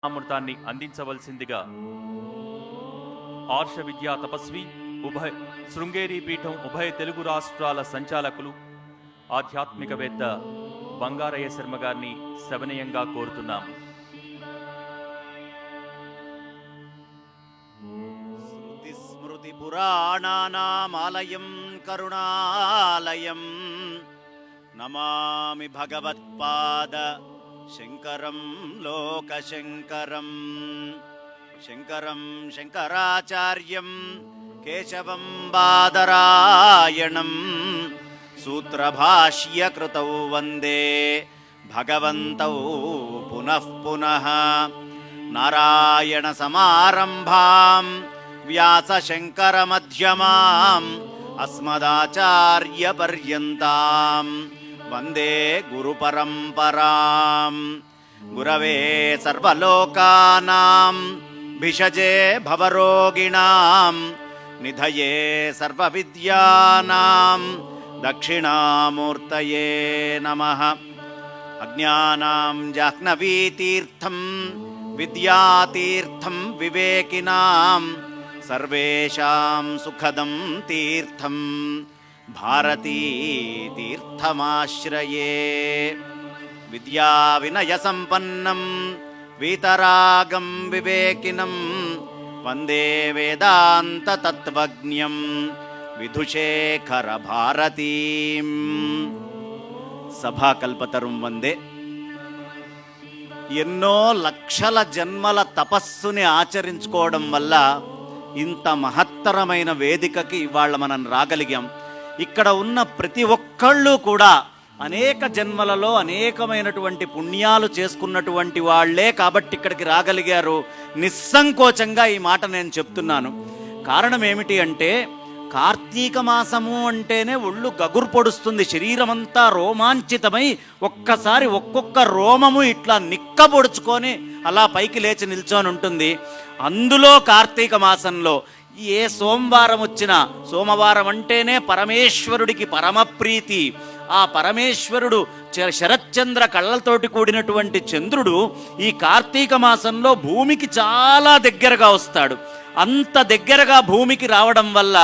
అమృతాన్ని అందించవలసిందిగా ఆర్ష విద్యా తపస్వి శృంగేరి పీఠం ఉభయ తెలుగు రాష్ట్రాల సంచాలకులు ఆధ్యాత్మికవేత్త బంగారయ్య శర్మ గారిని సవినయంగా కోరుతున్నాము. శృతి స్మృతి పురాణానామాలయం కరుణాలయం నమామి భగవత్పాద శంకరం లోకశంకరం శంకరం శంకరాచార్యం కేశవం బాదరాయణం సూత్రభాష్యకృతౌ వందే భగవంతౌ పునః పునః నారాయణ సమారంభాం వ్యాసశంకర మధ్యమాం అస్మదాచార్య పర్యంతాం వందే గురు పరంపరాం. గురవే సర్వలోకానాం భిషజే భవరోగిణాం నిధయే సర్వవిద్యానాం దక్షిణామూర్తయే నమః. అజ్ఞానాం జాహ్నవీతీర్థం విద్యాతీర్థం వివేకినాం సర్వేషాం సుఖదం తీర్థం భారతీ తీర్థమాశ్రయే. విద్యా వినయ సంపన్నం వీతరాగం వివేకినం వందే వేదాంత తత్వజ్ఞం విధుశేఖర భారతీం. సభాకల్పతరుం వందే. ఎన్నో లక్షల జన్మల తపస్సుని ఆచరించుకోవడం వల్ల ఇంత మహత్తరమైన వేదికకి ఇవాళ మనం రాగలిగాం. ఇక్కడ ఉన్న ప్రతి ఒక్కళ్ళు కూడా అనేక జన్మలలో అనేకమైనటువంటి పుణ్యాలు చేసుకున్నటువంటి వాళ్లే కాబట్టి ఇక్కడికి రాగలిగారు. నిస్సంకోచంగా ఈ మాట నేను చెప్తున్నాను. కారణం ఏమిటి అంటే, కార్తీక మాసము అంటేనే ఒళ్ళు గగురు పొడుస్తుంది, శరీరమంతా రోమాంచితమై ఒక్కసారి ఒక్కొక్క రోమము ఇట్లా నిక్కబొడుచుకొని అలా పైకి లేచి నిల్చొని ఉంటుంది. అందులో కార్తీక మాసంలో ఏ సోమవారం వచ్చినా, సోమవారం అంటేనే పరమేశ్వరుడికి పరమప్రీతి. ఆ పరమేశ్వరుడు శరత్చంద్ర కళ్ళతోటి కూడినటువంటి చంద్రుడు ఈ కార్తీక మాసంలో భూమికి చాలా దగ్గరగా వస్తాడు. అంత దగ్గరగా భూమికి రావడం వల్ల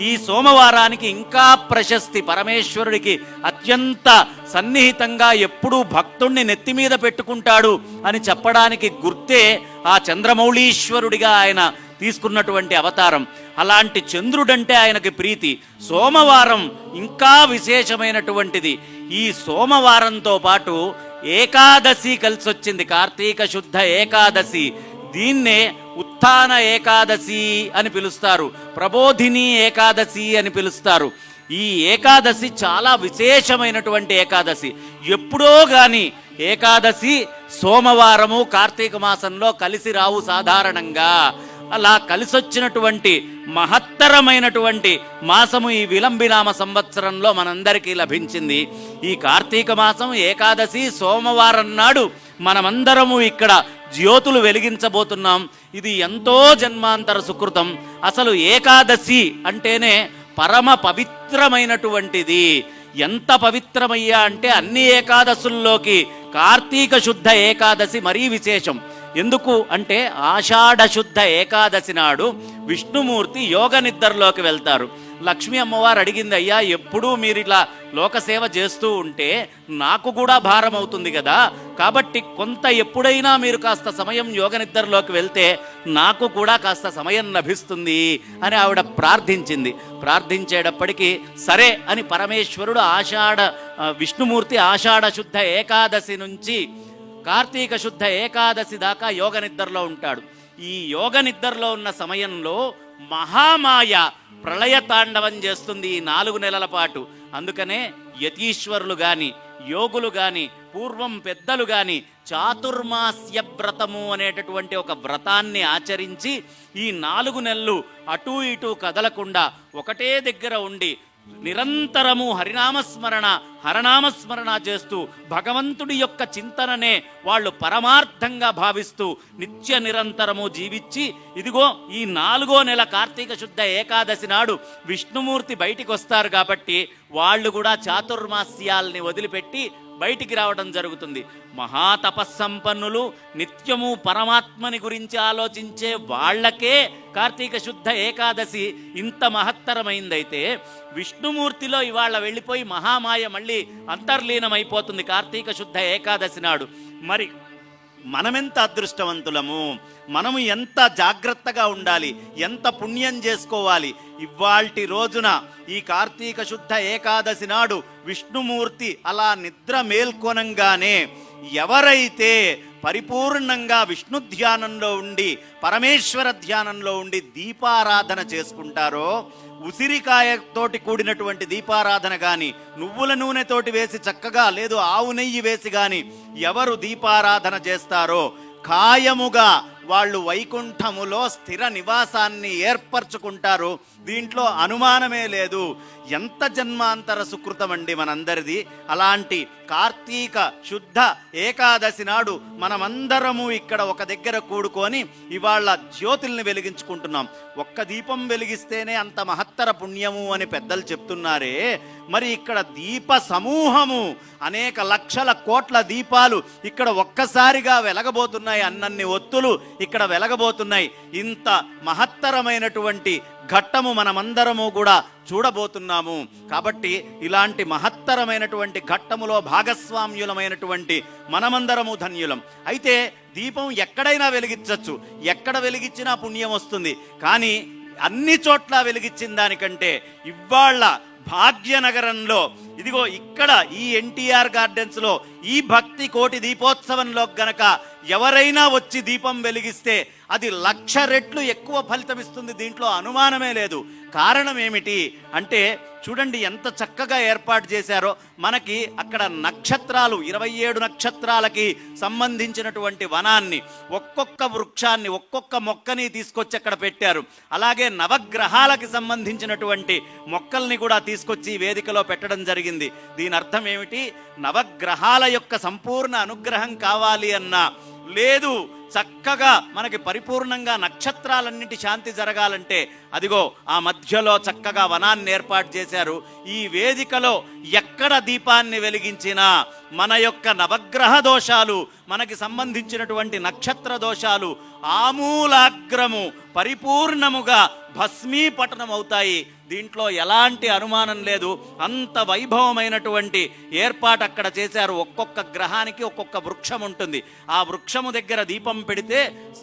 ఈ సోమవారానికి ఇంకా ప్రశస్తి. పరమేశ్వరుడికి అత్యంత సన్నిహితంగా ఎప్పుడూ భక్తుణ్ణి నెత్తి మీద పెట్టుకుంటాడు అని చెప్పడానికి గుర్తే ఆ చంద్రమౌళీశ్వరుడిగా ఆయన తీసుకున్నటువంటి అవతారం. అలాంటి చంద్రుడంటే ఆయనకి ప్రీతి. సోమవారం ఇంకా విశేషమైనటువంటిది. ఈ సోమవారంతో పాటు ఏకాదశి కలిసి వచ్చింది, కార్తీక శుద్ధ ఏకాదశి. దీన్నే ఉత్థాన ఏకాదశి అని పిలుస్తారు, ప్రబోధిని ఏకాదశి అని పిలుస్తారు. ఈ ఏకాదశి చాలా విశేషమైనటువంటి ఏకాదశి. ఎప్పుడో గాని ఏకాదశి సోమవారము కార్తీక మాసంలో కలిసి రావు సాధారణంగా. అలా కలిసొచ్చినటువంటి మహత్తరమైనటువంటి మాసము ఈ విలంబినామ సంవత్సరంలో మనందరికీ లభించింది. ఈ కార్తీక మాసం ఏకాదశి సోమవారం నాడు మనమందరము ఇక్కడ జ్యోతులు వెలిగించబోతున్నాం. ఇది ఎంతో జన్మాంతర సుకృతం. అసలు ఏకాదశి అంటేనే పరమ పవిత్రమైనటువంటిది. ఎంత పవిత్రమయ్యా అంటే అన్ని ఏకాదశుల్లోకి కార్తీక శుద్ధ ఏకాదశి మరీ విశేషం. ఎందుకు అంటే ఆషాఢ శుద్ధ ఏకాదశి నాడు విష్ణుమూర్తి యోగ నిద్రలోకి వెళ్తారు. లక్ష్మీ అమ్మవారు అడిగింది, అయ్యా ఎప్పుడూ మీరు ఇలా లోకసేవ చేస్తూ ఉంటే నాకు కూడా భారం అవుతుంది కదా, కాబట్టి కొంత ఎప్పుడైనా మీరు కాస్త సమయం యోగ నిద్రలోకి వెళ్తే నాకు కూడా కాస్త సమయం లభిస్తుంది అని ఆవిడ ప్రార్థించింది. ప్రార్థించేటప్పటికీ సరే అని పరమేశ్వరుడు విష్ణుమూర్తి ఆషాఢ శుద్ధ ఏకాదశి నుంచి కార్తీక శుద్ధ ఏకాదశి దాకా యోగ నిద్రలో ఉంటాడు. ఈ యోగ నిద్రలో ఉన్న సమయంలో మహామాయ ప్రళయ తాండవం చేస్తుంది ఈ 4 నెలల పాటు. అందుకనే యతీశ్వరులు గాని యోగులు గాని పూర్వం పెద్దలు గాని చాతుర్మాస్య వ్రతము అనేటటువంటి ఒక వ్రతాన్ని ఆచరించి ఈ 4 నెలలు అటూ ఇటూ కదలకుండా ఒకటే దగ్గర ఉండి నిరంతరము హరనామస్మరణ చేస్తూ భగవంతుడి యొక్క చింతననే వాళ్ళు పరమార్థంగా భావిస్తూ నిత్య నిరంతరము జీవించి, ఇదిగో ఈ 4వ నెల కార్తీక శుద్ధ ఏకాదశి నాడు విష్ణుమూర్తి బయటికి వస్తారు కాబట్టి వాళ్ళు కూడా చాతుర్మాస్యాల్ని వదిలిపెట్టి బయటికి రావడం జరుగుతుంది. మహాతపస్సంపన్నులు, నిత్యము పరమాత్మని గురించి ఆలోచించే వాళ్ళకే కార్తీక శుద్ధ ఏకాదశి ఇంత మహత్తరమైందైతే విష్ణుమూర్తిలో ఇవాళ వెళ్ళిపోయి మహామాయ మళ్ళీ అంతర్లీనమైపోతుంది కార్తీక శుద్ధ ఏకాదశి నాడు. మరి మనమెంత అదృష్టవంతులము, మనము ఎంత జాగ్రత్తగా ఉండాలి, ఎంత పుణ్యం చేసుకోవాలి. ఇవాల్టి రోజున ఈ కార్తీక శుద్ధ ఏకాదశి నాడు విష్ణుమూర్తి అలా నిద్ర మేల్కొనంగానే ఎవరైతే పరిపూర్ణంగా విష్ణు ధ్యానంలో ఉండి పరమేశ్వర ధ్యానంలో ఉండి దీపారాధన చేసుకుంటారో, ఉసిరికాయతోటి కూడినటువంటి దీపారాధన కానీ, నువ్వుల నూనెతోటి వేసి చక్కగా, లేదు ఆవు నెయ్యి వేసి కానీ ఎవరు దీపారాధన చేస్తారో ఖాయముగా వాళ్ళు వైకుంఠములో స్థిర నివాసాన్ని ఏర్పరచుకుంటారు. దీంట్లో అనుమానమే లేదు. ఎంత జన్మాంతర సుకృతమండి మనందరిది. అలాంటి కార్తీక శుద్ధ ఏకాదశి నాడు మనమందరము ఇక్కడ ఒక దగ్గర కూడుకొని ఇవాళ జ్యోతుల్ని వెలిగించుకుంటున్నాం. ఒక్క దీపం వెలిగిస్తేనే అంత మహత్తర పుణ్యము అని పెద్దలు చెప్తున్నారే, మరి ఇక్కడ దీప సమూహము, అనేక లక్షల కోట్ల దీపాలు ఇక్కడ ఒక్కసారిగా వెలగబోతున్నాయి. అన్నన్ని ఒత్తులు ఇక్కడ వెలగబోతున్నాయి. ఇంత మహత్తరమైనటువంటి ఘట్టము మనమందరము కూడా చూడబోతున్నాము. కాబట్టి ఇలాంటి మహత్తరమైనటువంటి ఘట్టములో భాగస్వామ్యులమైనటువంటి మనమందరము ధన్యులం. అయితే దీపం ఎక్కడైనా వెలిగించవచ్చు, ఎక్కడ వెలిగించినా పుణ్యం వస్తుంది. కానీ అన్ని చోట్ల వెలిగించిన దానికంటే ఇవాళ భాగ్యనగరంలో, ఇదిగో ఇక్కడ ఈ ఎన్టీఆర్ గార్డెన్స్లో ఈ భక్తి కోటి దీపోత్సవంలో గనక ఎవరైనా వచ్చి దీపం వెలిగిస్తే అది 1,00,000 రెట్లు ఎక్కువ ఫలితం ఇస్తుంది. దీంట్లో అనుమానమే లేదు. కారణం ఏమిటి అంటే చూడండి ఎంత చక్కగా ఏర్పాటు చేశారో. మనకి అక్కడ నక్షత్రాలు, 27 నక్షత్రాలకి సంబంధించినటువంటి వనాన్ని, ఒక్కొక్క వృక్షాన్ని, ఒక్కొక్క మొక్కని తీసుకొచ్చి అక్కడ పెట్టారు. అలాగే నవగ్రహాలకి సంబంధించినటువంటి మొక్కల్ని కూడా తీసుకొచ్చి వేదికలో పెట్టడం జరిగింది. దీని అర్థం ఏమిటి? నవగ్రహాల యొక్క సంపూర్ణ అనుగ్రహం కావాలి అన్నా, లేదు చక్కగా మనకి పరిపూర్ణంగా నక్షత్రాలన్నిటి శాంతి జరగాలంటే అదిగో ఆ మధ్యలో చక్కగా వనాన్ని ఏర్పాటు చేశారు. ఈ వేదికలో ఎక్కడ దీపాన్ని వెలిగించినా మన యొక్క నవగ్రహ దోషాలు, మనకి సంబంధించినటువంటి నక్షత్ర దోషాలు ఆమూలాగ్రము పరిపూర్ణముగా భస్మీపటనం అవుతాయి. దీంట్లో ఎలాంటి అనుమానం లేదు. అంత వైభవమైనటువంటి ఏర్పాటు అక్కడ చేశారు. ఒక్కొక్క గ్రహానికి ఒక్కొక్క వృక్షం ఉంటుంది. ఆ వృక్షము దగ్గర దీపం పెడితే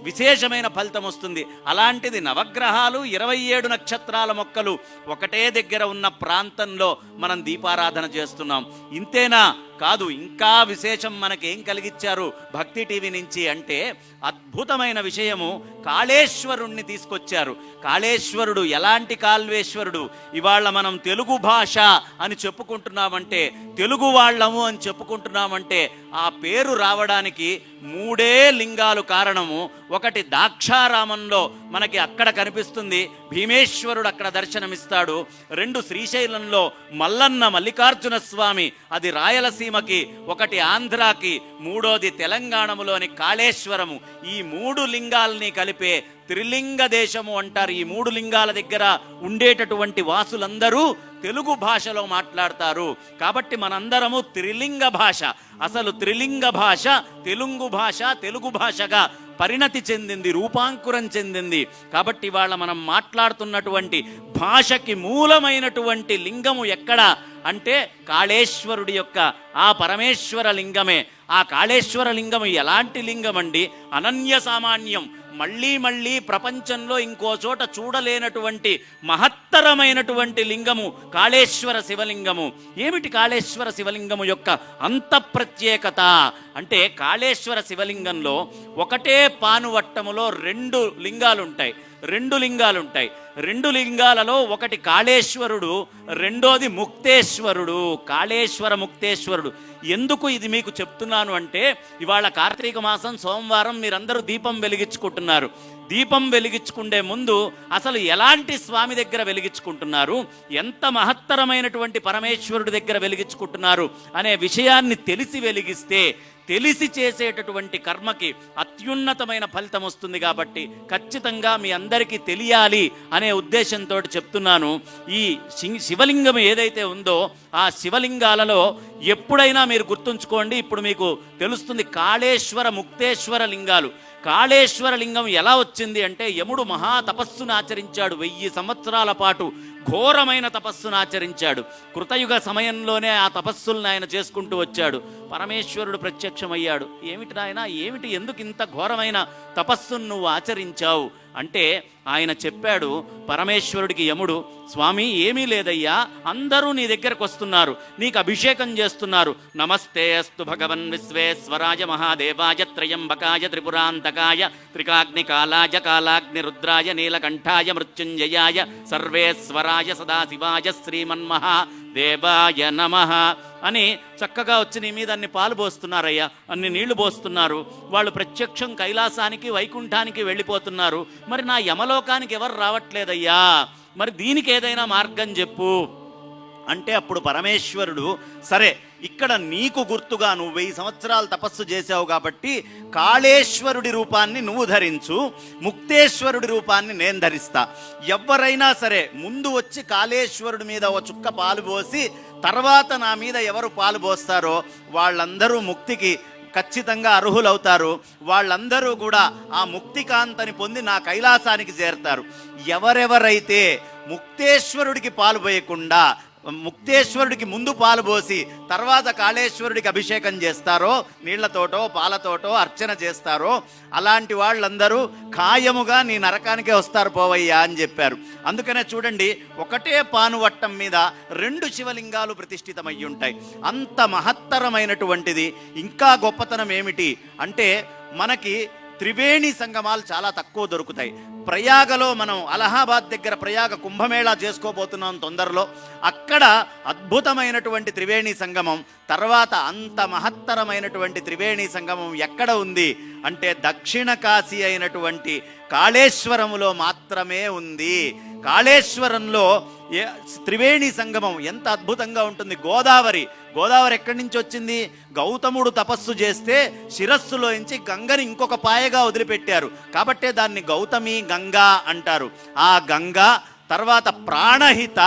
విశేషమైన ఫలితం వస్తుంది. అలాంటిది నవగ్రహాలు, 27 నక్షత్రాల మొక్కలు ఒకటే దగ్గర ఉన్న ప్రాంతంలో మనం దీపారాధన చేస్తున్నాం. ఇంతేనా? కాదు, ఇంకా విశేషం మనకేం కలిగించారు భక్తి టీవీ నుంచి అంటే అద్భుతమైన విషయము. కాళేశ్వరుణ్ణి తీసుకొచ్చారు. కాళేశ్వరుడు ఎలాంటి కాళేశ్వరుడు? ఇవాళ మనం తెలుగు భాష అని చెప్పుకుంటున్నామంటే, తెలుగు వాళ్ళము అని చెప్పుకుంటున్నామంటే ఆ పేరు రావడానికి 3 లింగాలు కారణము. ఒకటి దాక్షారామంలో మనకి అక్కడ కనిపిస్తుంది, భీమేశ్వరుడు అక్కడ దర్శనమిస్తాడు. 2 శ్రీశైలంలో మల్లన్న మల్లికార్జున స్వామి, అది రాయలసీమకి, ఒకటి ఆంధ్రాకి, 3వది తెలంగాణలోని కాళేశ్వరము. ఈ 3 లింగాల్ని కలిపే త్రిలింగ దేశము అంటారు. ఈ 3 లింగాల దగ్గర ఉండేటటువంటి వాసులందరూ తెలుగు భాషలో మాట్లాడతారు. కాబట్టి మనందరము త్రిలింగ భాష, అసలు త్రిలింగ భాష తెలుగు భాష, తెలుగు భాషగా పరిణతి చెందింది, రూపాంకురం చెందింది. కాబట్టి ఇవాళ మనం మాట్లాడుతున్నటువంటి భాషకి మూలమైనటువంటి లింగము ఎక్కడ అంటే కాళేశ్వరుడి యొక్క ఆ పరమేశ్వర లింగమే. ఆ కాళేశ్వర లింగము ఎలాంటి లింగం అండి? అనన్య సామాన్యం. మళ్ళీ మళ్ళీ ప్రపంచంలో ఇంకో చోట చూడలేనటువంటి మహత్తరమైనటువంటి లింగము కాళేశ్వర శివలింగము. ఏమిటి కాళేశ్వర శివలింగము యొక్క అంత ప్రత్యేకత అంటే, కాళేశ్వర శివలింగంలో ఒకటే పానువట్టములో 2 లింగాలు ఉంటాయి. 2 లింగాలలో ఒకటి కాళేశ్వరుడు, రెండోది ముక్తేశ్వరుడు. కాళేశ్వర ముక్తేశ్వరుడు. ఎందుకు ఇది మీకు చెప్తున్నాను అంటే, ఇవాళ కార్తీక మాసం సోమవారం మీరందరూ దీపం వెలిగించుకుంటున్నారు. దీపం వెలిగించుకుండే ముందు అసలు ఎలాంటి స్వామి దగ్గర వెలిగించుకుంటున్నారు, ఎంత మహత్తరమైనటువంటి పరమేశ్వరుడి దగ్గర వెలిగించుకుంటున్నారు అనే విషయాన్ని తెలిసి వెలిగిస్తే తెలిసి చేసేటటువంటి కర్మకి అత్యున్నతమైన ఫలితం వస్తుంది. కాబట్టి ఖచ్చితంగా మీ అందరికీ తెలియాలి అనే ఉద్దేశంతో చెప్తున్నాను. ఈ శివలింగం ఏదైతే ఉందో ఆ శివలింగాలలో ఎప్పుడైనా మీరు గుర్తుంచుకోండి, ఇప్పుడు మీకు తెలుస్తుంది. కాళేశ్వర ముక్తేశ్వర లింగాలు. కాళేశ్వర లింగం ఎలా వచ్చింది అంటే, యముడు మహా తపస్సును ఆచరించాడు. 1000 సంవత్సరాల పాటు ఘోరమైన తపస్సును ఆచరించాడు. కృతయుగ సమయంలోనే ఆ తపస్సులను ఆయన చేసుకుంటూ వచ్చాడు. పరమేశ్వరుడు ప్రత్యక్షమయ్యాడు. ఏమిటి నాయన, ఏమిటి, ఎందుకు ఇంత ఘోరమైన తపస్సును నువ్వు ఆచరించావు అంటే ఆయన చెప్పాడు పరమేశ్వరుడికి యముడు, స్వామి ఏమీ లేదయ్యా, అందరూ నీ దగ్గరకు వస్తున్నారు, నీకు అభిషేకం చేస్తున్నారు. నమస్తే అస్తు భగవన్ విశ్వేశ్వరాయ మహాదేవాయ త్రయంబకాయ త్రిపురాంతకాయ త్రికాగ్నికాలాయ కాలాగ్ని రుద్రాయ నీలకంఠాయ మృత్యుంజయాయ సర్వేశ్వరాయ సదాశివాయ శ్రీమన్మహాదేవాయ నమః అని చక్కగా వచ్చి నీ మీద అన్ని పాలు పోస్తున్నారయ్యా, అన్ని నీళ్లు పోస్తున్నారు. వాళ్ళు ప్రత్యక్షం కైలాసానికి వైకుంఠానికి వెళ్ళిపోతున్నారు. మరి నా యమలోకానికి ఎవరు రావట్లేదయ్యా, మరి దీనికి ఏదైనా మార్గం చెప్పు అంటే అప్పుడు పరమేశ్వరుడు, సరే ఇక్కడ నీకు గుర్తుగా నువ్వు 1000 సంవత్సరాలు తపస్సు చేశావు కాబట్టి కాళేశ్వరుడి రూపాన్ని నువ్వు ధరించు, ముక్తేశ్వరుడి రూపాన్ని నేను ధరిస్తా. ఎవరైనా సరే ముందు వచ్చి కాళేశ్వరుడి మీద ఒక చుక్క పాలు పోసి తర్వాత నా మీద ఎవరు పాలు పోస్తారో వాళ్ళందరూ ముక్తికి ఖచ్చితంగా అర్హులవుతారు. వాళ్ళందరూ కూడా ఆ ముక్తికాంతని పొంది నా కైలాసానికి చేరతారు. ఎవరెవరైతే ముక్తేశ్వరుడికి పాలు పోయకుండా ముక్తేశ్వరుడికి ముందు పాలు పోసి తర్వాత కాళేశ్వరుడికి అభిషేకం చేస్తారో, నీళ్లతోటో పాలతోటో అర్చన చేస్తారో, అలాంటి వాళ్ళందరూ ఖాయముగా నీ నరకానికే వస్తారు పోవయ్యా అని చెప్పారు. అందుకనే చూడండి, ఒకటే పానువట్టం మీద 2 శివలింగాలు ప్రతిష్ఠితమయ్యి ఉంటాయి. అంత మహత్తరమైనటువంటిది. ఇంకా గొప్పతనం ఏమిటి అంటే, మనకి త్రివేణి సంగమాలు చాలా తక్కువ దొరుకుతాయి. ప్రయాగలో మనం అలహాబాద్ దగ్గర ప్రయాగ కుంభమేళా చేసుకోబోతున్నాం తొందరలో. అక్కడ అద్భుతమైనటువంటి త్రివేణి సంగమం. తర్వాత అంత మహత్తరమైనటువంటి త్రివేణి సంగమం ఎక్కడ ఉంది అంటే దక్షిణ కాశీ అయినటువంటి కాళేశ్వరములో మాత్రమే ఉంది. కాళేశ్వరంలో త్రివేణి సంగమం ఎంత అద్భుతంగా ఉంటుంది. గోదావరి ఎక్కడి నుంచి వచ్చింది? గౌతముడు తపస్సు చేస్తే శిరస్సులోంచి గంగని ఇంకొక పాయగా వదిలిపెట్టారు కాబట్టే దాన్ని గౌతమి గంగా అంటారు. ఆ గంగా తర్వాత ప్రాణహిత,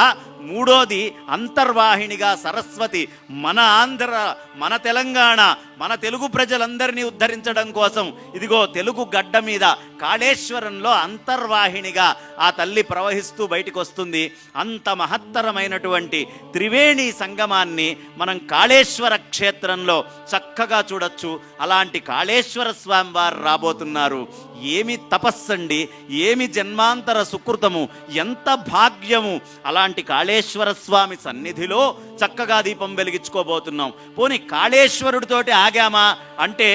మూడోది అంతర్వాహినిగా సరస్వతి. మన ఆంధ్ర, మన తెలంగాణ, మన తెలుగు ప్రజలందరినీ ఉద్ధరించడం కోసం ఇదిగో తెలుగు గడ్డ మీద కాళేశ్వరంలో అంతర్వాహినిగా ఆ తల్లి ప్రవహిస్తూ బయటికి వస్తుంది. అంత మహత్తరమైనటువంటి త్రివేణి సంగమాన్ని మనం కాళేశ్వర క్షేత్రంలో చక్కగా చూడొచ్చు. అలాంటి కాళేశ్వర స్వామి వారు రాబోతున్నారు. ఏమి తపస్సండి, ఏమి జన్మాంతర సుకృతము, ఎంత భాగ్యము. అలాంటి కాళేశ్వర స్వామి సన్నిధిలో చక్కగా దీపం వెలిగించుకోబోతున్నాం. పోనీ కాళేశ్వరుడితోటి ఆగామా అంటే,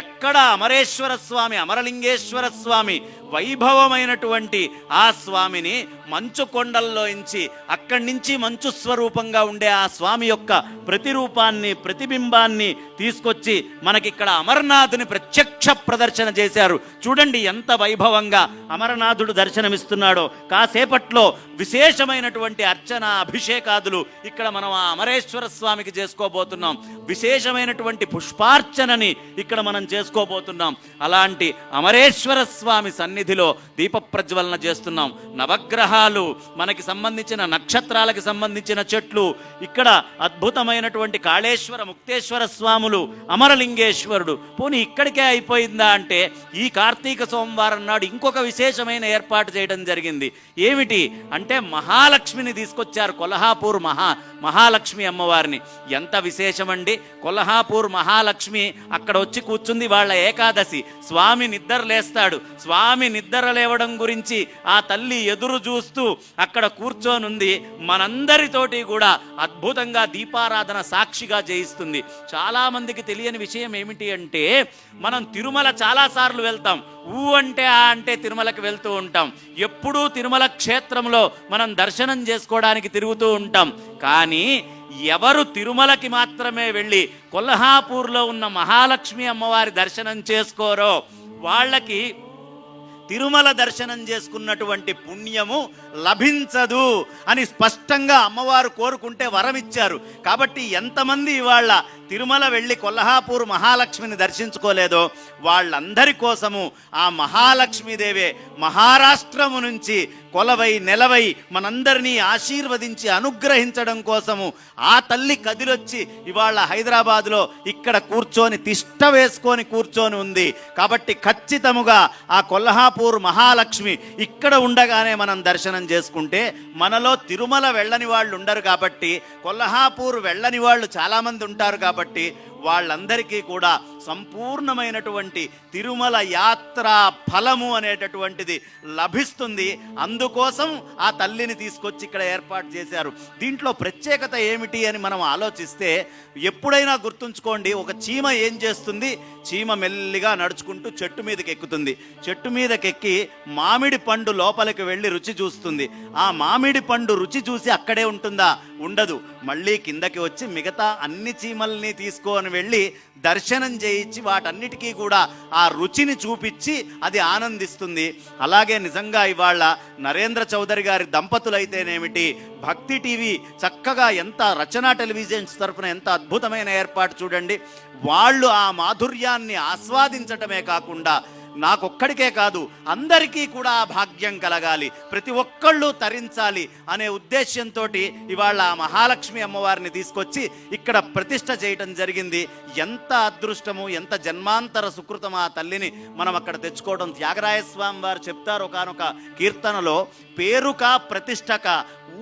ఎక్కడ అమరేశ్వర స్వామి, అమరలింగేశ్వర స్వామి వైభవమైనటువంటి ఆ స్వామిని మంచు కొండల్లోంచి, అక్కడి నుంచి మంచు స్వరూపంగా ఉండే ఆ స్వామి యొక్క ప్రతిరూపాన్ని, ప్రతిబింబాన్ని తీసుకొచ్చి మనకిక్కడ అమరనాథుని ప్రత్యక్ష ప్రదర్శన చేశారు. చూడండి ఎంత వైభవంగా అమరనాథుడు దర్శనమిస్తున్నాడో. కాసేపట్లో విశేషమైనటువంటి అర్చన, అభిషేకాదులు ఇక్కడ మనం ఆ అమరేశ్వర స్వామికి చేసుకోబోతున్నాం. విశేషమైనటువంటి పుష్పార్చనని ఇక్కడ మనం చేసుకోబోతున్నాం. అలాంటి అమరేశ్వర స్వామి సన్నిధిలో దీప ప్రజ్వలన చేస్తున్నాం. నవగ్రహాలు, మనకి సంబంధించిన నక్షత్రాలకు సంబంధించిన చెట్లు, ఇక్కడ అద్భుతమైనటువంటి కాళేశ్వర ముక్తేశ్వర స్వాములు, అమరలింగేశ్వరుడు. పోనీ ఇక్కడికే అయిపోయిందా అంటే, ఈ కార్తీక సోమవారం నాడు ఇంకొక విశేషమైన ఏర్పాటు చేయడం జరిగింది. ఏమిటి అంటే, మహాలక్ష్మిని తీసుకొచ్చారు. కొల్హాపూర్ మహాలక్ష్మి అమ్మవారిని. ఎంత విశేషమండి! కొల్హాపూర్ మహాలక్ష్మి అక్కడ వచ్చి కూర్చుంది. వాళ్ళ ఏకాదశి. స్వామి నిద్ర లేస్తాడు. స్వామి నిద్ర లేవడం గురించి ఆ తల్లి ఎదురు చూస్తూ అక్కడ కూర్చోనుంది. మనందరితోటి కూడా అద్భుతంగా దీపారాధన సాక్షిగా చేయిస్తుంది. చాలా మందికి తెలియని విషయం ఏమిటి అంటే, మనం తిరుమల చాలాసార్లు వెళ్తాం. అంటే ఆ అంటే తిరుమలకి వెళ్తూ ఉంటాం. ఎప్పుడూ తిరుమల క్షేత్రంలో మనం దర్శనం చేసుకోవడానికి తిరుగుతూ ఉంటాం. కానీ ఎవరు తిరుమలకి మాత్రమే వెళ్ళి కొల్హాపూర్లో ఉన్న మహాలక్ష్మి అమ్మవారి దర్శనం చేసుకోరో వాళ్ళకి తిరుమల దర్శనం చేసుకున్నటువంటి పుణ్యము లభించదు అని స్పష్టంగా అమ్మవారు కోరుకుంటే వరం ఇచ్చారు. కాబట్టి ఎంతమంది ఇవాళ తిరుమల వెళ్ళి కొల్హాపూర్ మహాలక్ష్మిని దర్శించుకోలేదో వాళ్ళందరి కోసము ఆ మహాలక్ష్మీదేవే మహారాష్ట్రము నుంచి కొలవై నెలవై మనందరినీ ఆశీర్వదించి అనుగ్రహించడం కోసము ఆ తల్లి కదిలొచ్చి ఇవాళ హైదరాబాద్లో ఇక్కడ కూర్చొని తిష్ట వేసుకొని కూర్చొని ఉంది. కాబట్టి ఖచ్చితముగా ఆ కొల్హాపూర్ మహాలక్ష్మి ఇక్కడ ఉండగానే మనం దర్శనం చేసుకుంటే, మనలో తిరుమల వెళ్ళని వాళ్ళు ఉండరు కాబట్టి, కొల్హాపూర్ వెళ్ళని వాళ్ళు చాలామంది ఉంటారు కాబట్టి వాళ్ళందరికీ కూడా సంపూర్ణమైనటువంటి తిరుమల యాత్ర ఫలము అనేటటువంటిది లభిస్తుంది. అందుకోసం ఆ తల్లిని తీసుకొచ్చి ఇక్కడ ఏర్పాటు చేశారు. దీంట్లో ప్రత్యేకత ఏమిటి అని మనం ఆలోచిస్తే, ఎప్పుడైనా గుర్తుంచుకోండి, ఒక చీమ ఏం చేస్తుంది? చీమ మెల్లిగా నడుచుకుంటూ చెట్టు మీదకి ఎక్కుతుంది. చెట్టు మీదకెక్కి మామిడి పండు లోపలికి వెళ్ళి రుచి చూస్తుంది. ఆ మామిడి పండు రుచి చూసి అక్కడే ఉంటుందా? ఉండదు. మళ్ళీ కిందకి వచ్చి మిగతా అన్ని చీమల్ని తీసుకొని వెళ్ళి దర్శనం చేయించి వాటన్నిటికీ కూడా ఆ రుచిని చూపించి అది ఆనందిస్తుంది. అలాగే నిజంగా ఇవాళ నరేంద్ర చౌదరి గారి దంపతులైతేనేమిటి, భక్తి టీవీ చక్కగా ఎంత రచనా టెలివిజన్స్ తరఫున ఎంత అద్భుతమైన ఏర్పాటు చూడండి. వాళ్ళు ఆ మాధుర్యాన్ని ఆస్వాదించటమే కాకుండా నాకొక్కడికే కాదు అందరికీ కూడా ఆ భాగ్యం కలగాలి, ప్రతి ఒక్కళ్ళు తరించాలి అనే ఉద్దేశ్యంతో ఇవాళ ఆ మహాలక్ష్మి అమ్మవారిని తీసుకొచ్చి ఇక్కడ ప్రతిష్ఠ చేయటం జరిగింది. ఎంత అదృష్టము, ఎంత జన్మాంతర సుకృతం ఆ తల్లిని మనం అక్కడ తెచ్చుకోవడం. త్యాగరాయస్వామి వారు చెప్తారు ఒకానొక కీర్తనలో, పేరుక ప్రతిష్టక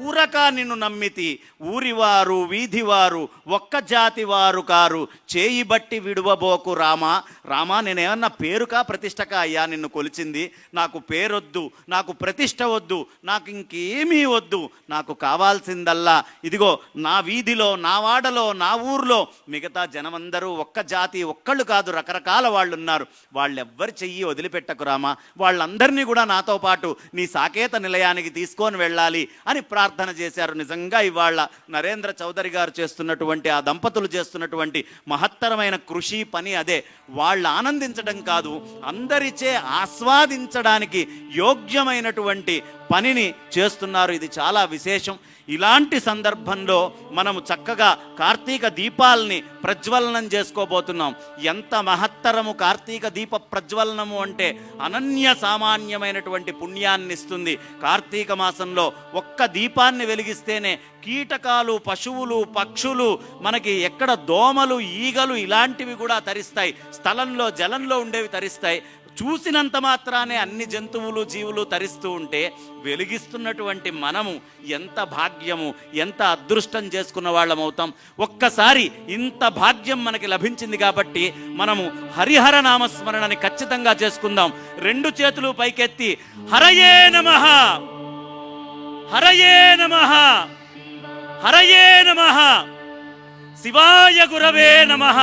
ఊరక నిన్ను నమ్మితి, ఊరివారు వీధివారు ఒక్క జాతి వారు కారు, చేయి బట్టి విడువబోకు రామా. రామా, నేనేమన్నా పేరుకా ప్రతిష్టక అయ్యా నిన్ను కొలిచింది? నాకు పేరొద్దు, నాకు ప్రతిష్ట వద్దు, నాకు ఇంకేమీ వద్దు. నాకు కావాల్సిందల్లా ఇదిగో నా వీధిలో, నా వాడలో, నా ఊర్లో మిగతా జనమందరూ ఒక్క జాతి, ఒక్కళ్ళు కాదు, రకరకాల వాళ్ళు ఉన్నారు. వాళ్ళెవ్వరి చెయ్యి వదిలిపెట్టకు రామా. వాళ్ళందరినీ కూడా నాతో పాటు నీ సాకేత నిలయానికి తీసుకొని వెళ్ళాలి అని ప్రార్థన చేశారు. నిజంగా ఇవాళ నరేంద్ర చౌదరి గారు చేస్తున్నటువంటి, ఆ దంపతులు చేస్తున్నటువంటి మహత్తరమైన కృషి పని అదే. వాళ్ళు ఆనందించడం కాదు, అందరిచే ఆస్వాదించడానికి యోగ్యమైనటువంటి పనిని చేస్తున్నారు. ఇది చాలా విశేషం. ఇలాంటి సందర్భంలో మనము చక్కగా కార్తీక దీపాలని ప్రజ్వలనం చేసుకోబోతున్నాం. ఎంత మహత్తరము కార్తీక దీప ప్రజ్వలనము అంటే అనన్య సామాన్యమైనటువంటి పుణ్యాన్ని ఇస్తుంది. కార్తీక మాసంలో ఒక్క దీపాన్ని వెలిగిస్తేనే కీటకాలు, పశువులు, పక్షులు, మనకి ఎక్కడ దోమలు, ఈగలు ఇలాంటివి కూడా తరిస్తాయి. స్థలంలో, జలంలో ఉండేవి తరిస్తాయి. చూసినంత మాత్రానే అన్ని జంతువులు, జీవులు తరిస్తూ ఉంటే వెలిగిస్తున్నటువంటి మనము ఎంత భాగ్యము, ఎంత అదృష్టం చేసుకున్న వాళ్ళం అవుతాం. ఒక్కసారి ఇంత భాగ్యం మనకి లభించింది కాబట్టి మనము హరిహర నామస్మరణని ఖచ్చితంగా చేసుకుందాం. రెండు చేతులు పైకెత్తి హరయే నమః, హరయే నమః, హరయే నమః, శివాయ గురవే నమః,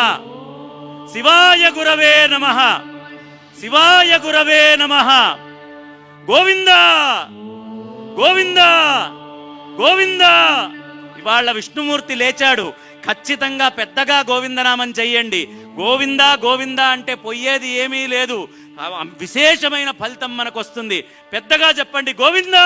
శివాయ గురవే నమః, శివాయ గురవే నమః. గోవింద గోవింద గోవింద. ఇవాళ విష్ణుమూర్తి లేచాడు. ఖచ్చితంగా పెద్దగా గోవిందనామం చెయ్యండి. గోవింద గోవింద అంటే పోయేది ఏమీ లేదు, విశేషమైన ఫలితం మనకు వస్తుంది. పెద్దగా చెప్పండి గోవింద.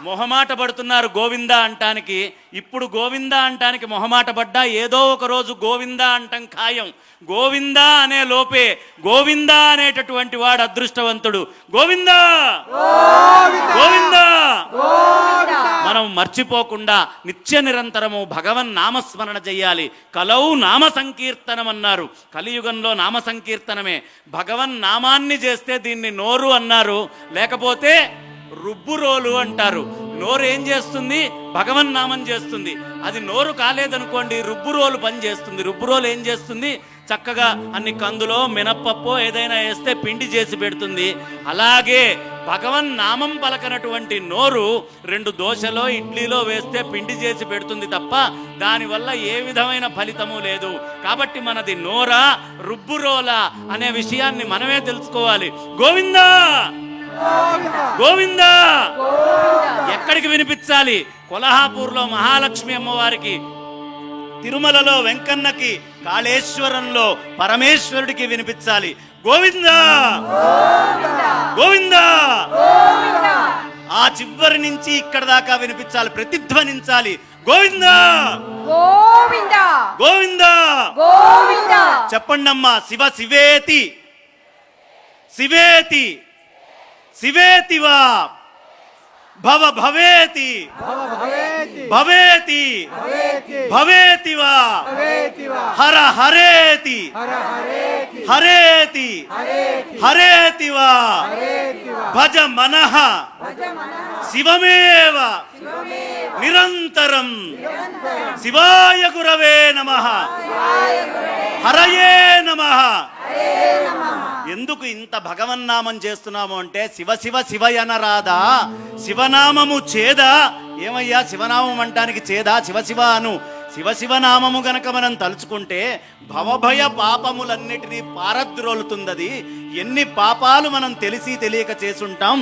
మొహమాట పడుతున్నారు గోవింద అంటానికి. ఇప్పుడు గోవింద అంటానికి మొహమాట పడ్డా ఏదో ఒక రోజు గోవింద అంటాం ఖాయం. గోవింద అనే లోపే గోవింద అనేటటువంటి వాడు అదృష్టవంతుడు. గోవింద గోవింద. మనం మర్చిపోకుండా నిత్య నిరంతరము భగవన్ నామస్మరణ చెయ్యాలి. కలౌ నామ సంకీర్తనం అన్నారు. కలియుగంలో నామ సంకీర్తనమే. భగవన్ నామాన్ని చేస్తే దీన్ని నోరు అన్నారు, లేకపోతే రుబ్బురోలు అంటారు. నోరు ఏం చేస్తుంది? భగవన్ నామం చేస్తుంది. అది నోరు కాలేదనుకోండి, రుబ్బురోలు పని చేస్తుంది. రుబ్బురోలు ఏం చేస్తుంది? చక్కగా అన్ని కందులో మినప్పప్పో ఏదైనా వేస్తే పిండి చేసి పెడుతుంది. అలాగే భగవన్ నామం పలకనటువంటి నోరు రెండు దోశలో, ఇడ్లీలో వేస్తే పిండి చేసి పెడుతుంది తప్ప దానివల్ల ఏ విధమైన ఫలితము లేదు. కాబట్టి మనది నోరా రుబ్బురోలా అనే విషయాన్ని మనమే తెలుసుకోవాలి. గోవిందా గోవిందా. ఎక్కడికి వినిపించాలి? కొల్హాపూర్లో మహాలక్ష్మి అమ్మవారికి, తిరుమలలో వెంకన్నకి, కాళేశ్వరంలో పరమేశ్వరుడికి వినిపించాలి. గోవిందా గోవిందా. ఆ చివరి నుంచి ఇక్కడ దాకా వినిపించాలి, ప్రతిధ్వనించాలి. గోవింద గోవింద గోవింద గోవింద చెప్పండమ్మా. శివ శివేతి శివేతి శివేతివా భవ భవేతి భవేతి భవేతివా హర హరేతి హరేతి హరేతివా భజ మనః శివమేవ నిరంతరం. శివాయ గురవే నమః హరయే నమః. ఎందుకు ఇంత భగవన్నామం చేస్తున్నాము అంటే శివ శివ శివయనరాదా, శివనామము చేదా. ఏమయ్యా శివనామం అంటానికి చేదా? శివ శివ అను. శివ శివనామము గనక మనం తలుచుకుంటే భవభయ పాపములన్నిటినీ పారద్రోలుతుందది. ఎన్ని పాపాలు మనం తెలిసి తెలియక చేసుంటాం.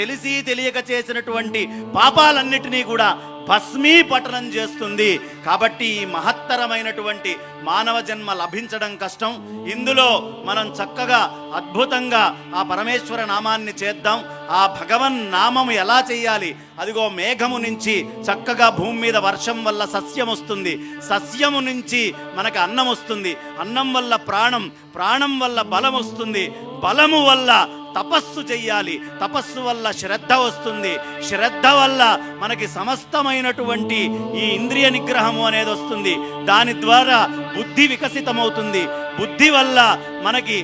తెలిసి తెలియక చేసినటువంటి పాపాలన్నిటినీ కూడా భస్మీపటనం చేస్తుంది. కాబట్టి ఈ మహత్తరమైనటువంటి మానవ జన్మ లభించడం కష్టం. ఇందులో మనం చక్కగా అద్భుతంగా ఆ పరమేశ్వర నామాన్ని చేద్దాం. ఆ భగవన్ నామము ఎలా చేయాలి? అదిగో మేఘము నుంచి చక్కగా భూమి మీద వర్షం వల్ల సస్యం వస్తుంది, సస్యము నుంచి మనకు అన్నం వస్తుంది, అన్నం వల్ల ప్రాణం, ప్రాణం వల్ల బలం వస్తుంది, బలము వల్ల తపస్సు చెయ్యాలి, తపస్సు వల్ల శ్రద్ధ వస్తుంది, శ్రద్ధ వల్ల మనకి సమస్తమైనటువంటి ఈ ఇంద్రియ నిగ్రహము అనేది వస్తుంది. దాని ద్వారా బుద్ధి వికసితమవుతుంది, బుద్ధి వల్ల మనకి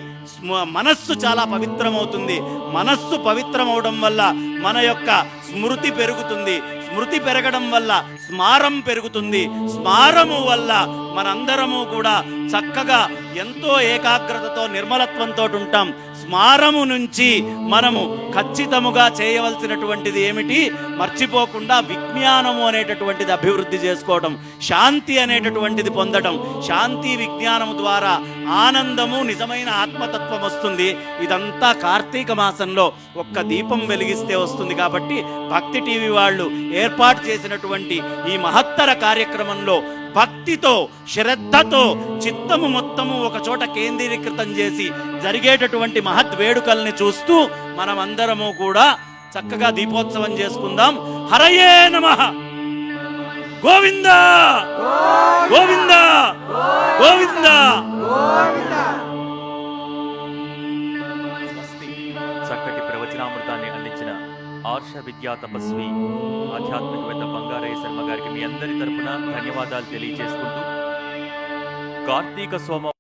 మనస్సు చాలా పవిత్రమవుతుంది, మనస్సు పవిత్రమవడం వల్ల మన యొక్క స్మృతి పెరుగుతుంది, స్మృతి పెరగడం వల్ల స్మారం పెరుగుతుంది, స్మారము వల్ల మనందరము కూడా చక్కగా ఎంతో ఏకాగ్రతతో నిర్మలత్వంతో ఉంటాం. స్మారము నుంచి మనము ఖచ్చితముగా చేయవలసినటువంటిది ఏమిటి? మర్చిపోకుండా విజ్ఞానము అనేటటువంటిది అభివృద్ధి చేసుకోవడం, శాంతి అనేటటువంటిది పొందడం. శాంతి విజ్ఞానము ద్వారా ఆనందము, నిజమైన ఆత్మతత్వం వస్తుంది. ఇదంతా కార్తీక మాసంలో ఒక్క దీపం వెలిగిస్తే వస్తుంది. కాబట్టి భక్తి టీవీ వాళ్ళు ఏర్పాటు చేసినటువంటి ఈ మహత్తర కార్యక్రమంలో భక్తితో, శ్రద్ధతో చిత్తము మొత్తము ఒక చోట కేంద్రీకృతం చేసి జరిగేటటువంటి మహత్ వేడుకల్ని చూస్తూ మనమందరము కూడా చక్కగా దీపోత్సవం చేసుకుందాం. హరయే నమః. గోవింద గోవింద గోవింద. చక్కటి ప్రవచనామృతాన్ని అందించిన ఆర్ష విద్యా తపస్వి ఆధ్యాత్మికవేత్త బంగారయ్య శర్మ గారికి మీ అందరి తరపున ధన్యవాదాలు తెలియజేసుకుంటూ కార్తీక సోమ